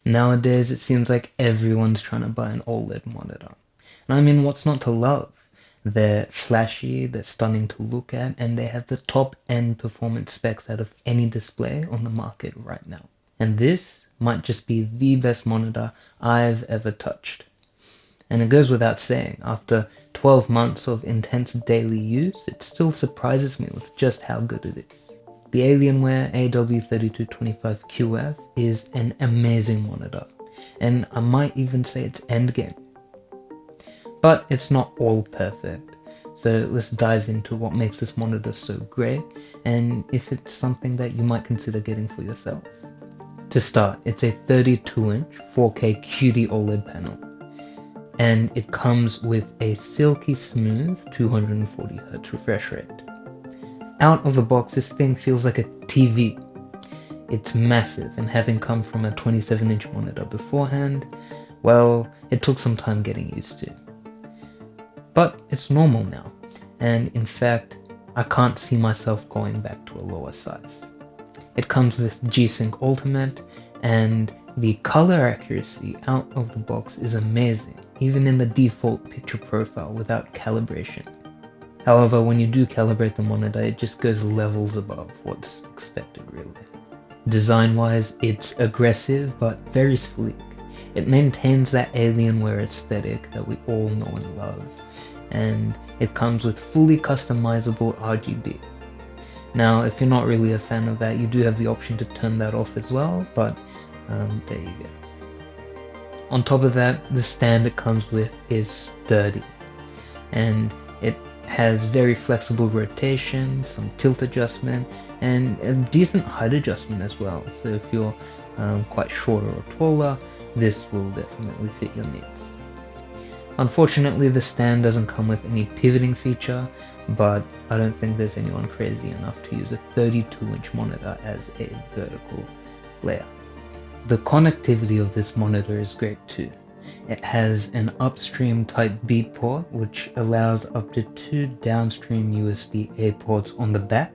Nowadays, it seems like everyone's trying to buy an OLED monitor. And I mean, what's not to love? They're flashy, they're stunning to look at, and they have the top-end performance specs out of any display on the market right now. And this might just be the best monitor I've ever touched. And it goes without saying, after 12 months of intense daily use, it still surprises me with just how good it is. The Alienware AW3225QF is an amazing monitor, and I might even say it's endgame. But it's not all perfect, so let's dive into what makes this monitor so great, and if it's something that you might consider getting for yourself. To start, it's a 32-inch 4K QD-OLED panel, and it comes with a silky smooth 240Hz refresh rate. Out of the box, this thing feels like a TV. It's massive, and having come from a 27-inch monitor beforehand, well, it took some time getting used to. But it's normal now, and in fact, I can't see myself going back to a lower size. It comes with G-Sync Ultimate, and the color accuracy out of the box is amazing, even in the default picture profile without calibration. However, when you do calibrate the monitor, it just goes levels above what's expected really. Design-wise, it's aggressive but very sleek. It maintains that Alienware aesthetic that we all know and love, and it comes with fully customizable RGB. Now, if you're not really a fan of that, you do have the option to turn that off as well, but there you go. On top of that, the stand it comes with is sturdy, and it has very flexible rotation, some tilt adjustment, and a decent height adjustment as well. So if you're quite shorter or taller, this will definitely fit your needs. Unfortunately, the stand doesn't come with any pivoting feature, but I don't think there's anyone crazy enough to use a 32-inch monitor as a vertical layout. The connectivity of this monitor is great too. It has an upstream type B port, which allows up to 2 downstream USB-A ports on the back.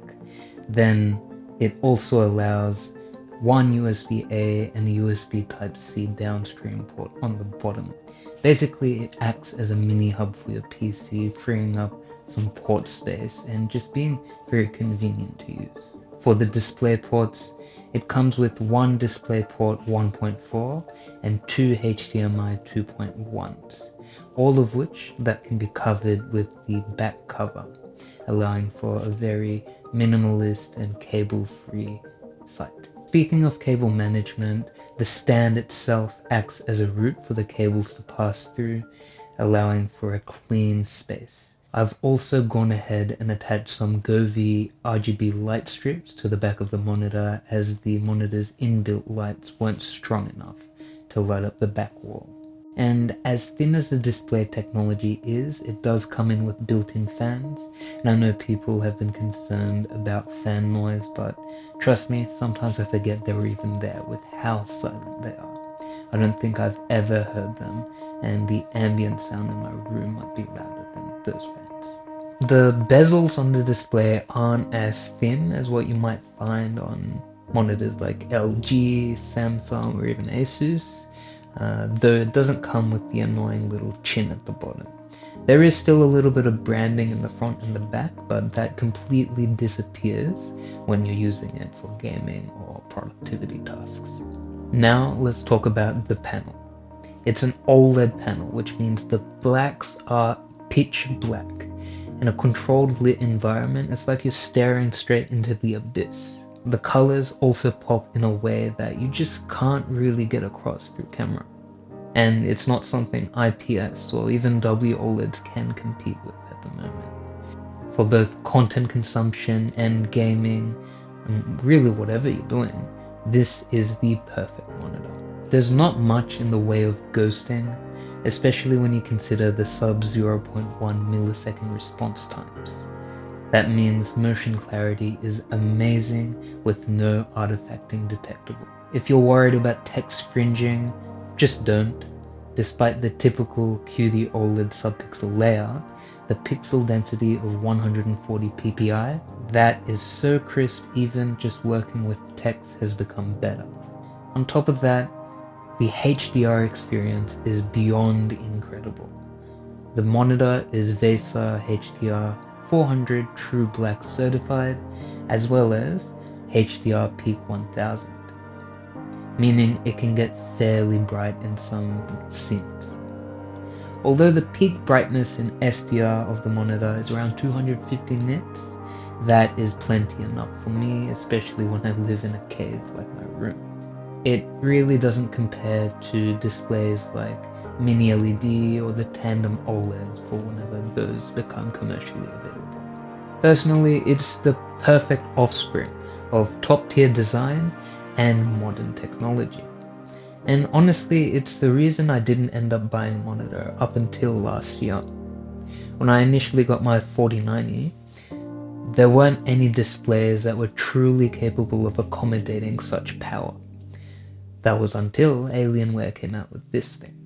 Then it also allows 1 USB-A and a USB Type-C downstream port on the bottom. Basically, it acts as a mini hub for your PC, freeing up some port space and just being very convenient to use. For the display ports, it comes with one DisplayPort 1.4 and 2 HDMI 2.1s, all of which that can be covered with the back cover, allowing for a very minimalist and cable-free site. Speaking of cable management, the stand itself acts as a route for the cables to pass through, allowing for a clean space. I've also gone ahead and attached some Govee RGB light strips to the back of the monitor, as the monitor's inbuilt lights weren't strong enough to light up the back wall. And as thin as the display technology is, it does come in with built-in fans, and I know people have been concerned about fan noise, but trust me, sometimes I forget they were even there with how silent they are. I don't think I've ever heard them, and the ambient sound in my room might be louder than those fans. The bezels on the display aren't as thin as what you might find on monitors like LG, Samsung, or even Asus. Though it doesn't come with the annoying little chin at the bottom. There is still a little bit of branding in the front and the back, but that completely disappears when you're using it for gaming or productivity tasks. Now let's talk about the panel. It's an OLED panel, which means the blacks are pitch black. In a controlled lit environment, it's like you're staring straight into the abyss. The colors also pop in a way that you just can't really get across through camera. And it's not something IPS or even WOLEDs can compete with at the moment. For both content consumption and gaming, and really whatever you're doing, this is the perfect monitor. There's not much in the way of ghosting, especially when you consider the sub 0.1 millisecond response times. That means motion clarity is amazing with no artifacting detectable. If you're worried about text fringing, just don't. Despite the typical QD-OLED subpixel layout, the pixel density of 140 ppi, that is so crisp even just working with text has become better. On top of that, the HDR experience is beyond incredible. The monitor is VESA HDR 400 True Black certified, as well as HDR Peak 1000, meaning it can get fairly bright in some scenes. Although the peak brightness in SDR of the monitor is around 250 nits, that is plenty enough for me, especially when I live in a cave like my room. It really doesn't compare to displays like Mini LED or the tandem OLED for whenever those become commercially available. Personally, it's the perfect offspring of top-tier design and modern technology. And honestly, it's the reason I didn't end up buying a monitor up until last year. When I initially got my 4090, there weren't any displays that were truly capable of accommodating such power. That was until Alienware came out with this thing.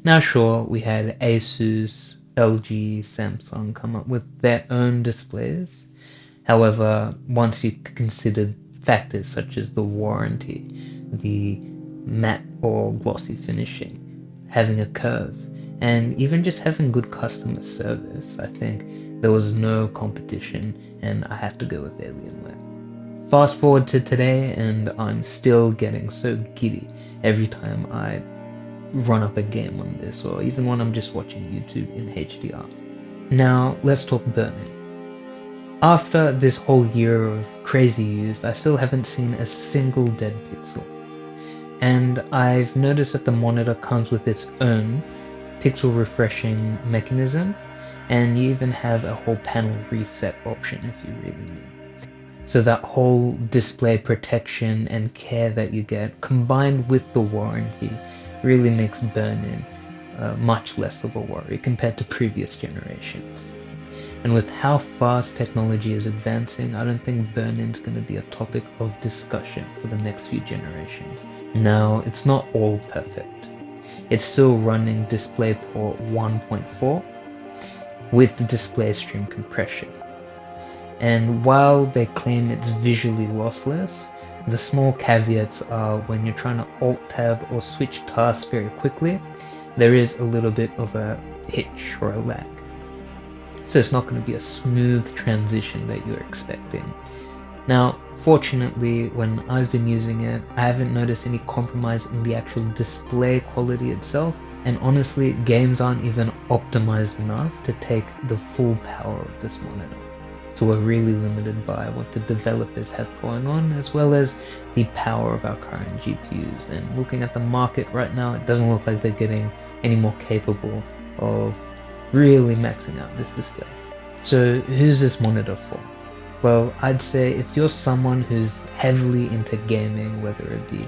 Now sure, we had Asus, LG, Samsung come up with their own displays. However, once you consider factors such as the warranty, the matte or glossy finishing, having a curve, and even just having good customer service, I think there was no competition, and I have to go with Alienware. Fast forward to today, and I'm still getting so giddy every time I run up a game on this, or even when I'm just watching YouTube in HDR. Now, let's talk burn-in. After this whole year of crazy use, I still haven't seen a single dead pixel. And I've noticed that the monitor comes with its own pixel refreshing mechanism, and you even have a whole panel reset option if you really need. So that whole display protection and care that you get, combined with the warranty, really makes burn-in much less of a worry compared to previous generations. And with how fast technology is advancing, I don't think burn-in's going to be a topic of discussion for the next few generations. Now, it's not all perfect. It's still running DisplayPort 1.4 with the display stream compression. And while they claim it's visually lossless, the small caveats are when you're trying to Alt-Tab or switch tasks very quickly, there is a little bit of a hitch or a lag. So it's not going to be a smooth transition that you're expecting. Now, fortunately, when I've been using it, I haven't noticed any compromise in the actual display quality itself, and honestly, games aren't even optimized enough to take the full power of this monitor. So we're really limited by what the developers have going on, as well as the power of our current GPUs. And looking at the market right now, it doesn't look like they're getting any more capable of really maxing out this display. So who's this monitor for? Well, I'd say if you're someone who's heavily into gaming, whether it be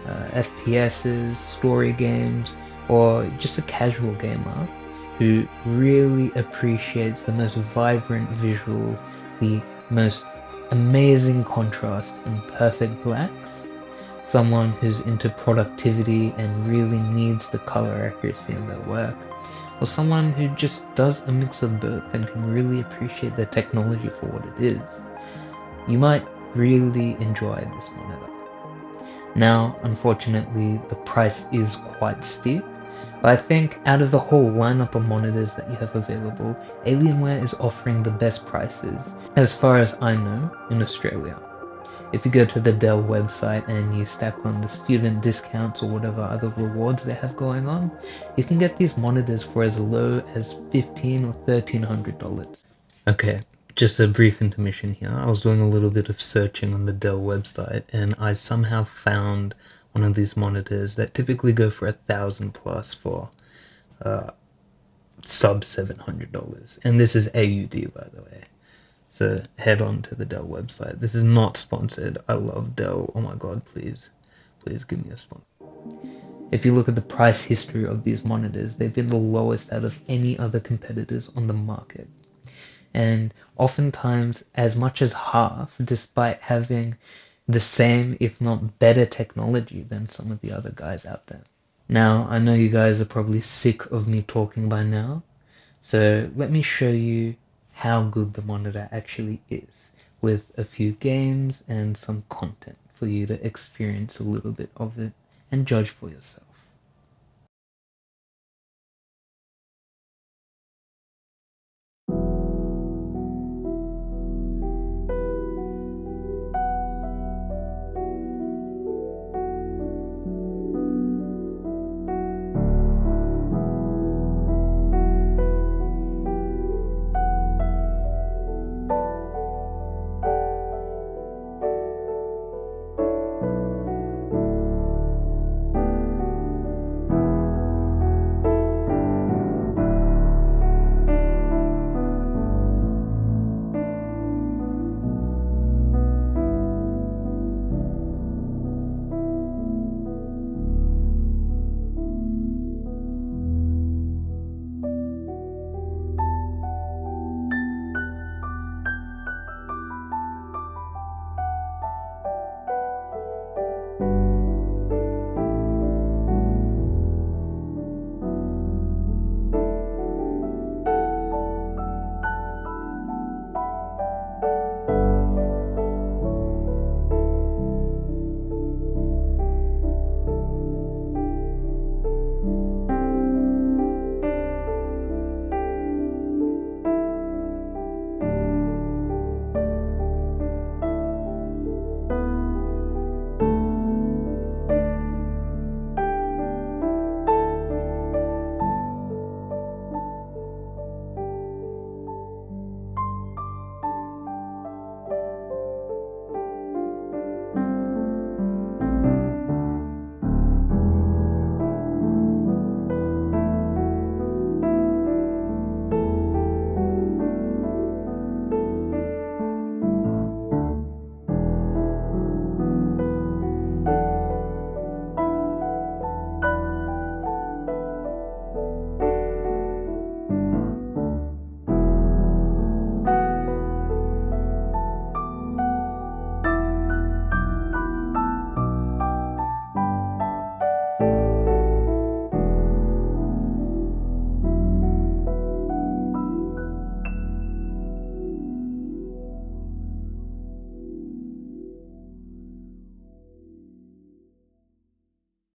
FPSs, story games, or just a casual gamer who really appreciates the most vibrant visuals, the most amazing contrast and perfect blacks, someone who's into productivity and really needs the color accuracy in their work, or someone who just does a mix of both and can really appreciate the technology for what it is, you might really enjoy this monitor. Now, unfortunately, the price is quite steep, but I think out of the whole lineup of monitors that you have available, Alienware is offering the best prices, as far as I know, in Australia. If you go to the Dell website and you stack on the student discounts or whatever other rewards they have going on, you can get these monitors for as low as $1,500 or $1,300. Okay, just a brief intermission here. I was doing a little bit of searching on the Dell website and I somehow found one of these monitors that typically go for $1,000 plus for sub $700. And this is AUD, by the way. So head on to the Dell website. This is not sponsored. I love Dell. Oh my god, please give me a sponsor. If you look at the price history of these monitors, they've been the lowest out of any other competitors on the market. And oftentimes as much as half, despite having the same, if not better technology than some of the other guys out there. Now, I know you guys are probably sick of me talking by now, so let me show you how good the monitor actually is, with a few games and some content for you to experience a little bit of it and judge for yourself.